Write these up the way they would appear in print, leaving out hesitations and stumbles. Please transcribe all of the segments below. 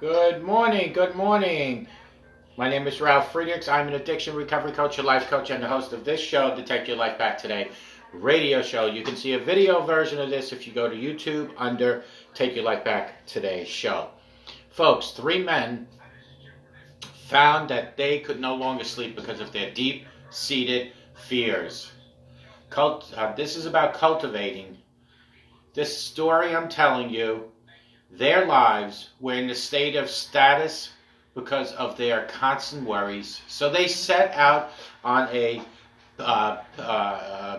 Good morning, good morning. My name is Ralf Friedrichs. I'm an addiction recovery coach, a life coach, and the host of this show, to Take Your Life Back Today radio show. You can see a video version of this if you go to YouTube under Take Your Life Back Today show. Folks, 3 men found that they could no longer sleep because of their deep-seated fears. This is about cultivating. This story I'm telling you, their lives were in a state of status because of their constant worries. So they set out on a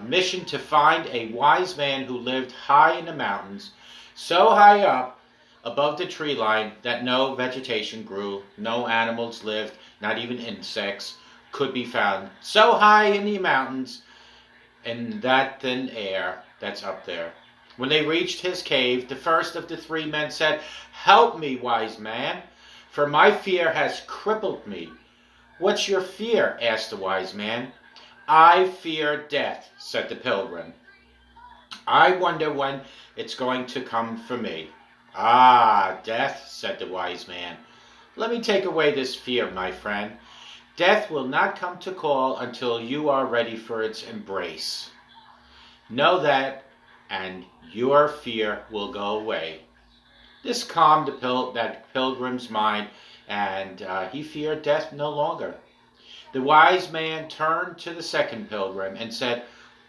mission to find a wise man who lived high in the mountains, so high up above the tree line that no vegetation grew, no animals lived, not even insects could be found. So high in the mountains, in that thin air that's up there. When they reached his cave, the first of the 3 men said, "Help me, wise man, for my fear has crippled me." "What's your fear?" asked the wise man. "I fear death," said the pilgrim. "I wonder when it's going to come for me." "Ah, death," said the wise man. "Let me take away this fear, my friend. Death will not come to call until you are ready for its embrace. Know that, and your fear will go away." This calmed that pilgrim's mind, and he feared death no longer. The wise man turned to the second pilgrim and said,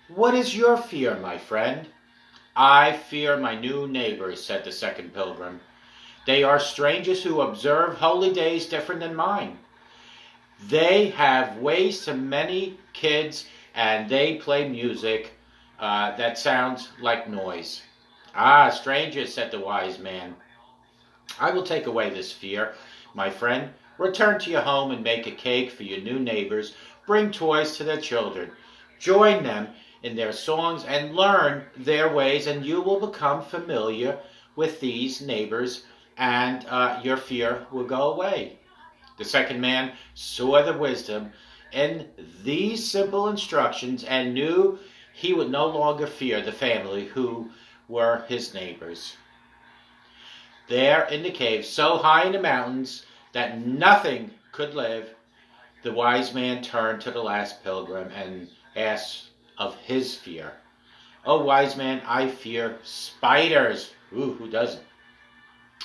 "What is your fear, my friend?" "I fear my new neighbors," said the second pilgrim. "They are strangers who observe holy days different than mine. They have ways to many kids, and they play music that sounds like noise." "Ah, strangers," said the wise man. "I will take away this fear, my friend. Return to your home and make a cake for your new neighbors. Bring toys to their children. Join them in their songs and learn their ways, and you will become familiar with these neighbors, and your fear will go away." The second man saw the wisdom in these simple instructions and knew he would no longer fear the family who were his neighbors. There in the cave, so high in the mountains that nothing could live, the wise man turned to the last pilgrim and asked of his fear. "Oh, wise man, I fear spiders." Ooh, who doesn't?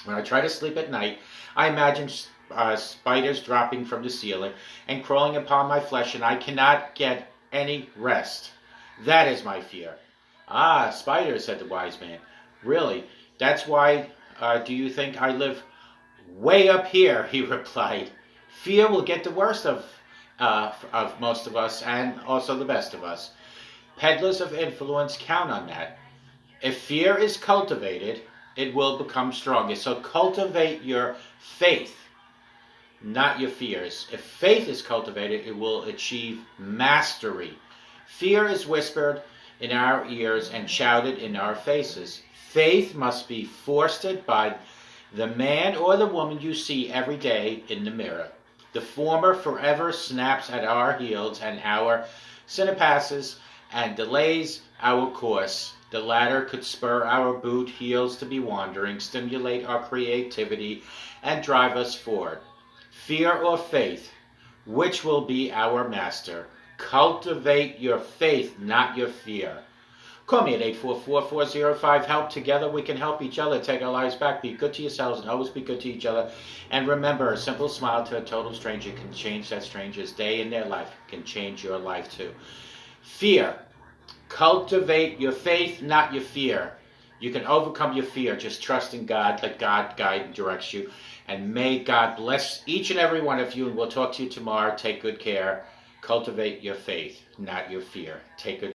"When I try to sleep at night, I imagine spiders dropping from the ceiling and crawling upon my flesh, and I cannot get any rest. That is my fear." "Ah, spiders," said the wise man. "Really? That's why do you think I live way up here?" he replied. "Fear will get the worst of most of us, and also the best of us. Peddlers of influence count on that. If fear is cultivated, it will become stronger. So cultivate your faith, not your fears. If faith is cultivated, it will achieve mastery. Fear is whispered in our ears and shouted in our faces. Faith must be fostered by the man or the woman you see every day in the mirror. The former forever snaps at our heels, and our sin passes and delays our course. The latter could spur our boot heels to be wandering, stimulate our creativity, and drive us forward. Fear or faith, which will be our master? Cultivate your faith, not your fear. Call me at 844-405-HELP. Together we can help each other take our lives back. Be good to yourselves and always be good to each other. And remember, a simple smile to a total stranger can change that stranger's day in their life. Can change your life too. Fear. Cultivate your faith, not your fear. You can overcome your fear. Just trust in God. Let God guide and direct you. And may God bless each and every one of you. And we'll talk to you tomorrow. Take good care. Cultivate your faith, not your fear. Take good